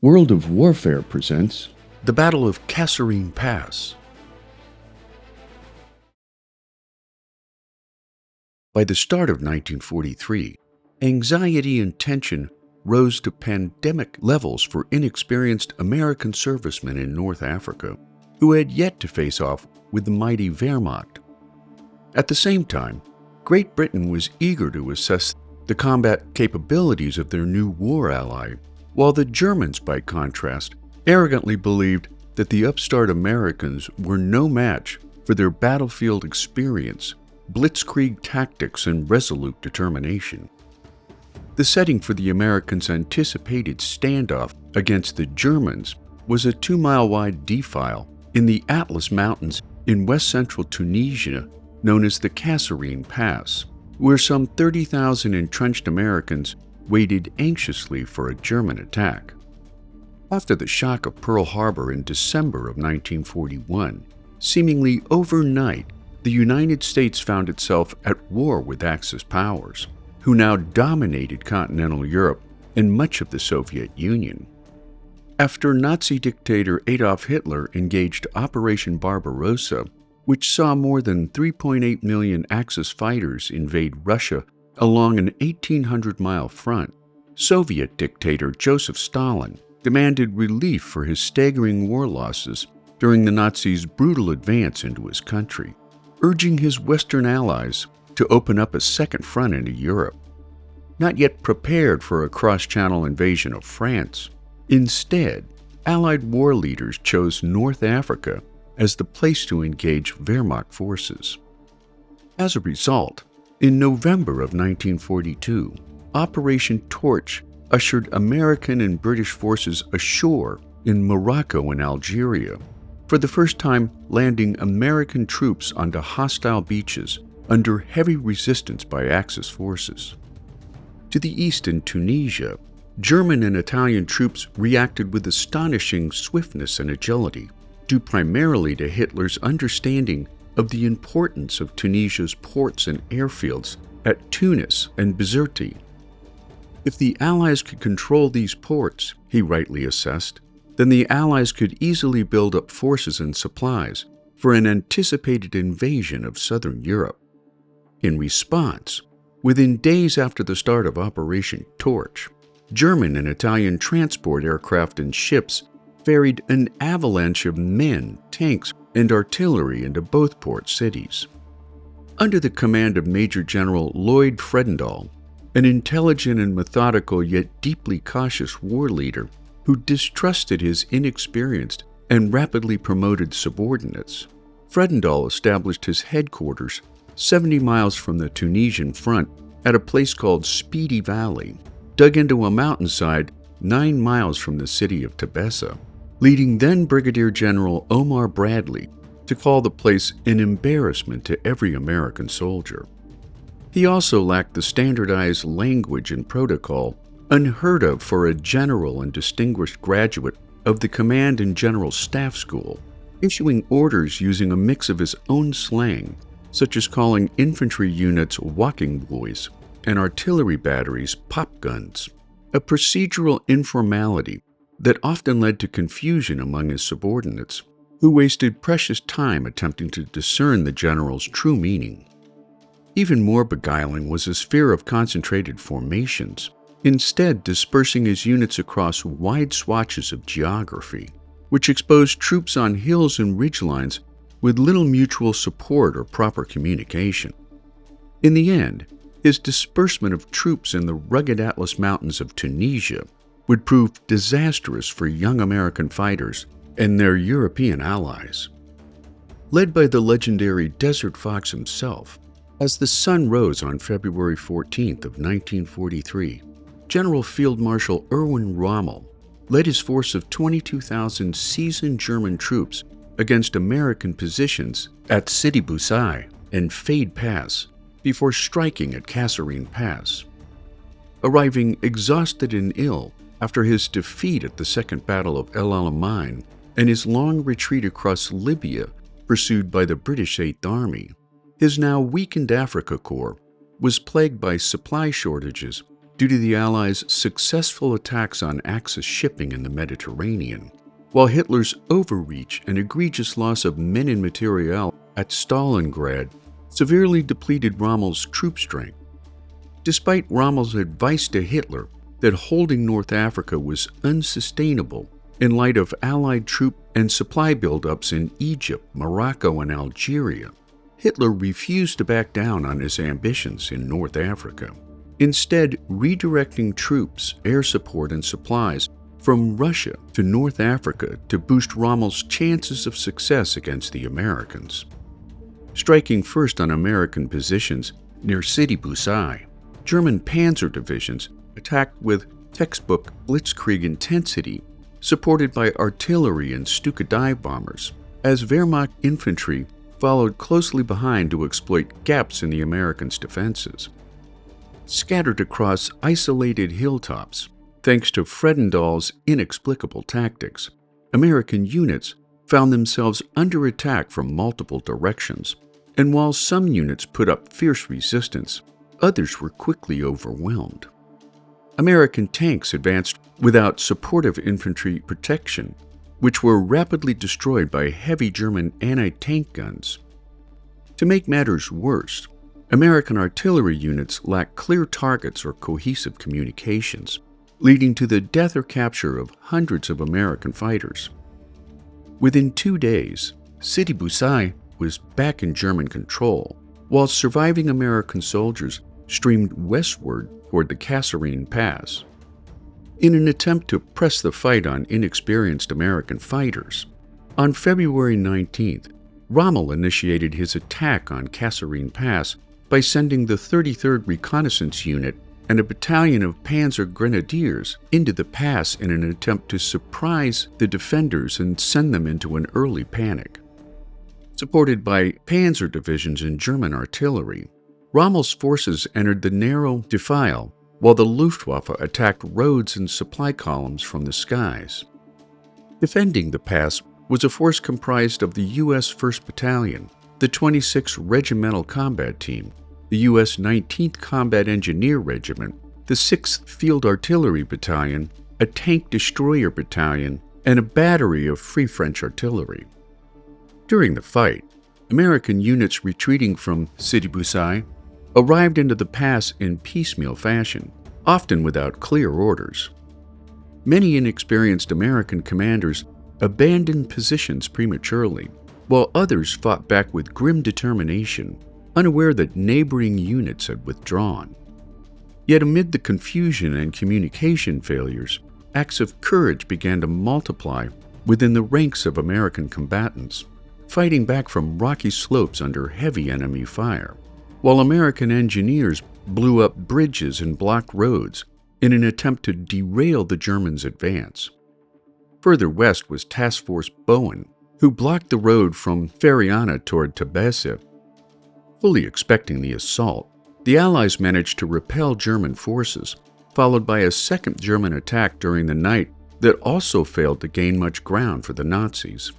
World of Warfare presents The Battle of Kasserine Pass. By the start of 1943, anxiety and tension rose to pandemic levels for inexperienced American servicemen in North Africa who had yet to face off with the mighty Wehrmacht. At the same time, Great Britain was eager to assess the combat capabilities of their new war ally, while the Germans, by contrast, arrogantly believed that the upstart Americans were no match for their battlefield experience, blitzkrieg tactics, and resolute determination. The setting for the Americans' anticipated standoff against the Germans was a 2-mile-wide defile in the Atlas Mountains in west-central Tunisia known as the Kasserine Pass, where some 30,000 entrenched Americans waited anxiously for a German attack. After the shock of Pearl Harbor in December of 1941, seemingly overnight, the United States found itself at war with Axis powers, who now dominated continental Europe and much of the Soviet Union. After Nazi dictator Adolf Hitler engaged Operation Barbarossa, which saw more than 3.8 million Axis fighters invade Russia along an 1,800-mile front, Soviet dictator Joseph Stalin demanded relief for his staggering war losses during the Nazis' brutal advance into his country, urging his Western allies to open up a second front into Europe. Not yet prepared for a cross-channel invasion of France, instead, Allied war leaders chose North Africa as the place to engage Wehrmacht forces. As a result, in November of 1942, Operation Torch ushered American and British forces ashore in Morocco and Algeria, for the first time landing American troops onto hostile beaches under heavy resistance by Axis forces. To the east in Tunisia, German and Italian troops reacted with astonishing swiftness and agility, due primarily to Hitler's understanding of the importance of Tunisia's ports and airfields at Tunis and Bizerte. If the Allies could control these ports, he rightly assessed, then the Allies could easily build up forces and supplies for an anticipated invasion of southern Europe. In response, within days after the start of Operation Torch, German and Italian transport aircraft and ships ferried an avalanche of men, tanks, and artillery into both port cities. Under the command of Major General Lloyd Fredendall, an intelligent and methodical yet deeply cautious war leader who distrusted his inexperienced and rapidly promoted subordinates, Fredendall established his headquarters 70 miles from the Tunisian front at a place called Speedy Valley, dug into a mountainside 9 miles from the city of Tebessa, leading then Brigadier General Omar Bradley to call the place an embarrassment to every American soldier. He also lacked the standardized language and protocol unheard of for a general and distinguished graduate of the Command and General Staff School, issuing orders using a mix of his own slang, such as calling infantry units walking boys and artillery batteries pop guns, a procedural informality that often led to confusion among his subordinates, who wasted precious time attempting to discern the general's true meaning. Even more beguiling was his fear of concentrated formations, instead dispersing his units across wide swatches of geography, which exposed troops on hills and ridgelines with little mutual support or proper communication. In the end, his disbursement of troops in the rugged Atlas Mountains of Tunisia would prove disastrous for young American fighters and their European allies. Led by the legendary Desert Fox himself, as the sun rose on February 14th of 1943, General Field Marshal Erwin Rommel led his force of 22,000 seasoned German troops against American positions at Sidi Bouzid and Fade Pass before striking at Kasserine Pass. Arriving exhausted and ill after his defeat at the Second Battle of El Alamein and his long retreat across Libya pursued by the British Eighth Army, his now weakened Africa Corps was plagued by supply shortages due to the Allies' successful attacks on Axis shipping in the Mediterranean, while Hitler's overreach and egregious loss of men and materiel at Stalingrad severely depleted Rommel's troop strength. Despite Rommel's advice to Hitler that holding North Africa was unsustainable in light of Allied troop and supply buildups in Egypt, Morocco, and Algeria, Hitler refused to back down on his ambitions in North Africa, instead redirecting troops, air support, and supplies from Russia to North Africa to boost Rommel's chances of success against the Americans. Striking first on American positions near Sidi Bouzid, German panzer divisions attacked with textbook blitzkrieg intensity, supported by artillery and Stuka dive bombers, as Wehrmacht infantry followed closely behind to exploit gaps in the Americans' defenses. Scattered across isolated hilltops, thanks to Fredendall's inexplicable tactics, American units found themselves under attack from multiple directions, and while some units put up fierce resistance, others were quickly overwhelmed. American tanks advanced without supportive infantry protection, which were rapidly destroyed by heavy German anti-tank guns. To make matters worse, American artillery units lacked clear targets or cohesive communications, leading to the death or capture of hundreds of American fighters. Within 2 days, Sidi Bouzid was back in German control, while surviving American soldiers streamed westward toward the Kasserine Pass. In an attempt to press the fight on inexperienced American fighters, on February 19th, Rommel initiated his attack on Kasserine Pass by sending the 33rd Reconnaissance Unit and a battalion of Panzer Grenadiers into the pass in an attempt to surprise the defenders and send them into an early panic. Supported by panzer divisions and German artillery, Rommel's forces entered the narrow defile, while the Luftwaffe attacked roads and supply columns from the skies. Defending the pass was a force comprised of the U.S. 1st Battalion, the 26th Regimental Combat Team, the U.S. 19th Combat Engineer Regiment, the 6th Field Artillery Battalion, a Tank Destroyer Battalion, and a battery of Free French artillery. During the fight, American units retreating from Sidi Bouzid arrived into the pass in piecemeal fashion, often without clear orders. Many inexperienced American commanders abandoned positions prematurely, while others fought back with grim determination, unaware that neighboring units had withdrawn. Yet amid the confusion and communication failures, acts of courage began to multiply within the ranks of American combatants, fighting back from rocky slopes under heavy enemy fire, while American engineers blew up bridges and blocked roads in an attempt to derail the Germans' advance. Further west was Task Force Bowen, who blocked the road from Feriana toward Tebesse. Fully expecting the assault, the Allies managed to repel German forces, followed by a second German attack during the night that also failed to gain much ground for the Nazis.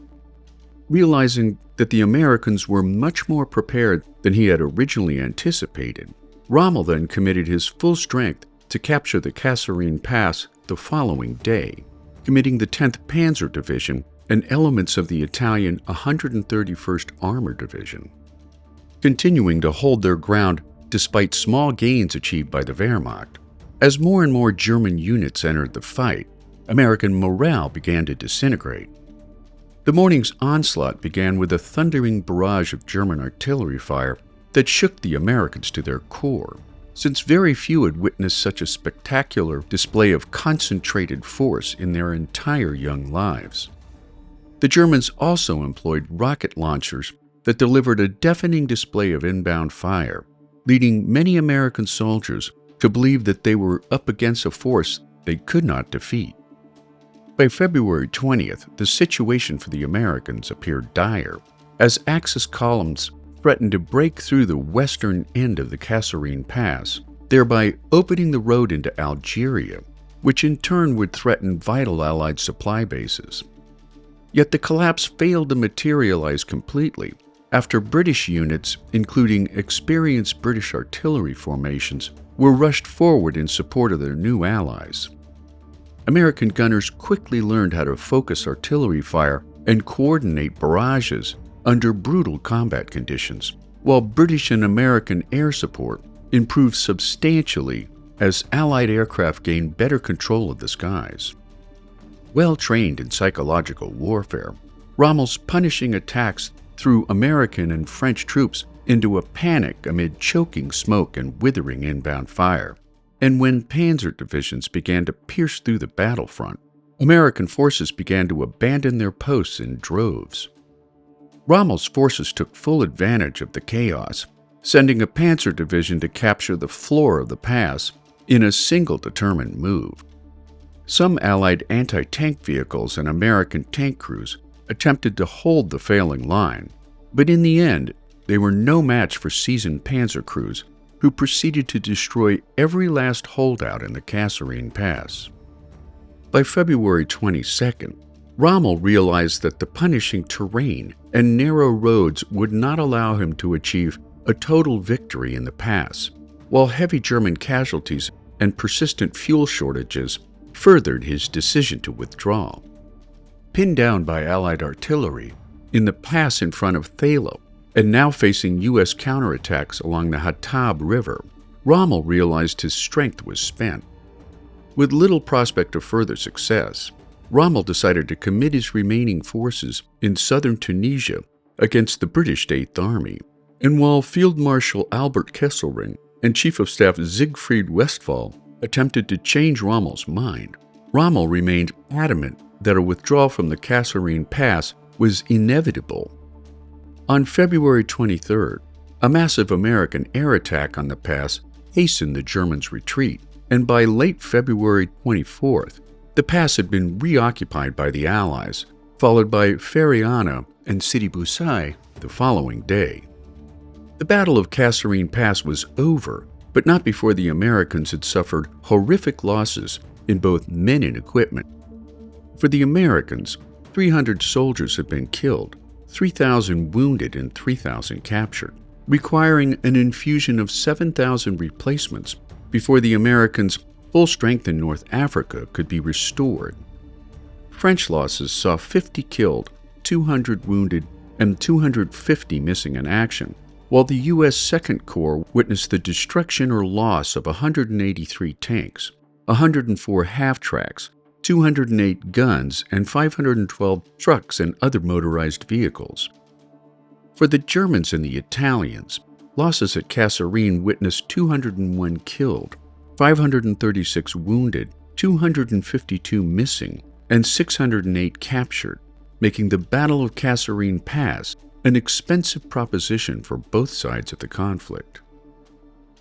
Realizing that the Americans were much more prepared than he had originally anticipated, Rommel then committed his full strength to capture the Kasserine Pass the following day, committing the 10th Panzer Division and elements of the Italian 131st Armored Division. Continuing to hold their ground despite small gains achieved by the Wehrmacht, as more and more German units entered the fight, American morale began to disintegrate. The morning's onslaught began with a thundering barrage of German artillery fire that shook the Americans to their core, since very few had witnessed such a spectacular display of concentrated force in their entire young lives. The Germans also employed rocket launchers that delivered a deafening display of inbound fire, leading many American soldiers to believe that they were up against a force they could not defeat. By February 20th, the situation for the Americans appeared dire, as Axis columns threatened to break through the western end of the Kasserine Pass, thereby opening the road into Algeria, which in turn would threaten vital Allied supply bases. Yet the collapse failed to materialize completely after British units, including experienced British artillery formations, were rushed forward in support of their new allies. American gunners quickly learned how to focus artillery fire and coordinate barrages under brutal combat conditions, while British and American air support improved substantially as Allied aircraft gained better control of the skies. Well trained in psychological warfare, Rommel's punishing attacks threw American and French troops into a panic amid choking smoke and withering inbound fire. And when panzer divisions began to pierce through the battlefront, American forces began to abandon their posts in droves. Rommel's forces took full advantage of the chaos, sending a panzer division to capture the floor of the pass in a single determined move. Some Allied anti-tank vehicles and American tank crews attempted to hold the failing line, but in the end, they were no match for seasoned panzer crews who proceeded to destroy every last holdout in the Kasserine Pass. By February 22nd, Rommel realized that the punishing terrain and narrow roads would not allow him to achieve a total victory in the pass, while heavy German casualties and persistent fuel shortages furthered his decision to withdraw. Pinned down by Allied artillery in the pass in front of Thalo, and now facing U.S. counterattacks along the Hatab River, Rommel realized his strength was spent. With little prospect of further success, Rommel decided to commit his remaining forces in southern Tunisia against the British Eighth Army, and while Field Marshal Albert Kesselring and Chief of Staff Siegfried Westphal attempted to change Rommel's mind, Rommel remained adamant that a withdrawal from the Kasserine Pass was inevitable. On February 23rd, a massive American air attack on the pass hastened the Germans' retreat, and by late February 24th, the pass had been reoccupied by the Allies, followed by Feriana and Sidi Bouzid the following day. The Battle of Kasserine Pass was over, but not before the Americans had suffered horrific losses in both men and equipment. For the Americans, 300 soldiers had been killed, 3,000 wounded and 3,000 captured, requiring an infusion of 7,000 replacements before the Americans' full strength in North Africa could be restored. French losses saw 50 killed, 200 wounded, and 250 missing in action, while the U.S. Second Corps witnessed the destruction or loss of 183 tanks, 104 half-tracks, 208 guns, and 512 trucks and other motorized vehicles. For the Germans and the Italians, losses at Kasserine witnessed 201 killed, 536 wounded, 252 missing, and 608 captured, making the Battle of Kasserine Pass an expensive proposition for both sides of the conflict.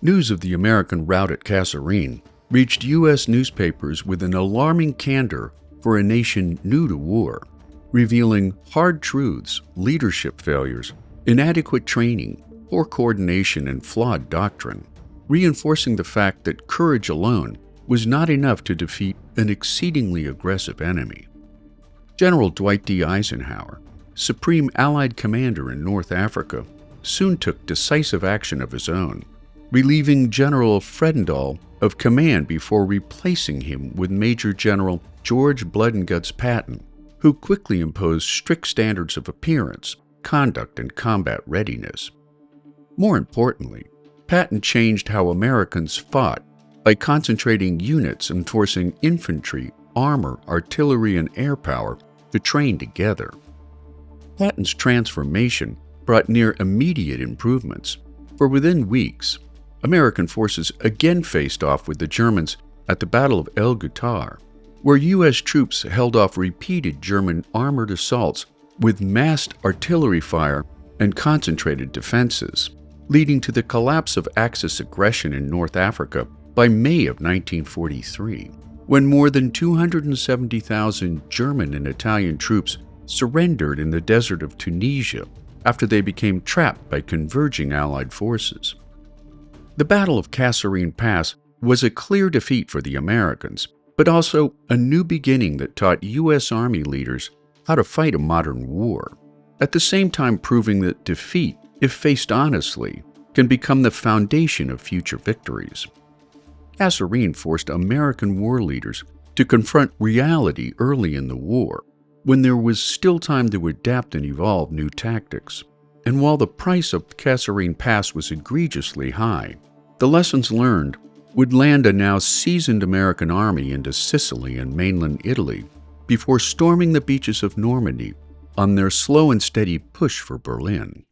News of the American rout at Kasserine reached U.S. newspapers with an alarming candor for a nation new to war, revealing hard truths, leadership failures, inadequate training, poor coordination, and flawed doctrine, reinforcing the fact that courage alone was not enough to defeat an exceedingly aggressive enemy. General Dwight D. Eisenhower, Supreme Allied Commander in North Africa, soon took decisive action of his own, relieving General Fredendall of command before replacing him with Major General George Blood and Guts Patton, who quickly imposed strict standards of appearance, conduct, and combat readiness. More importantly, Patton changed how Americans fought by concentrating units and forcing infantry, armor, artillery, and air power to train together. Patton's transformation brought near immediate improvements, for within weeks, American forces again faced off with the Germans at the Battle of El Ghoutar, where U.S. troops held off repeated German armored assaults with massed artillery fire and concentrated defenses, leading to the collapse of Axis aggression in North Africa by May of 1943, when more than 270,000 German and Italian troops surrendered in the desert of Tunisia after they became trapped by converging Allied forces. The Battle of Kasserine Pass was a clear defeat for the Americans, but also a new beginning that taught U.S. Army leaders how to fight a modern war, at the same time proving that defeat, if faced honestly, can become the foundation of future victories. Kasserine forced American war leaders to confront reality early in the war, when there was still time to adapt and evolve new tactics. And while the price of Kasserine Pass was egregiously high, the lessons learned would land a now seasoned American army into Sicily and mainland Italy before storming the beaches of Normandy on their slow and steady push for Berlin.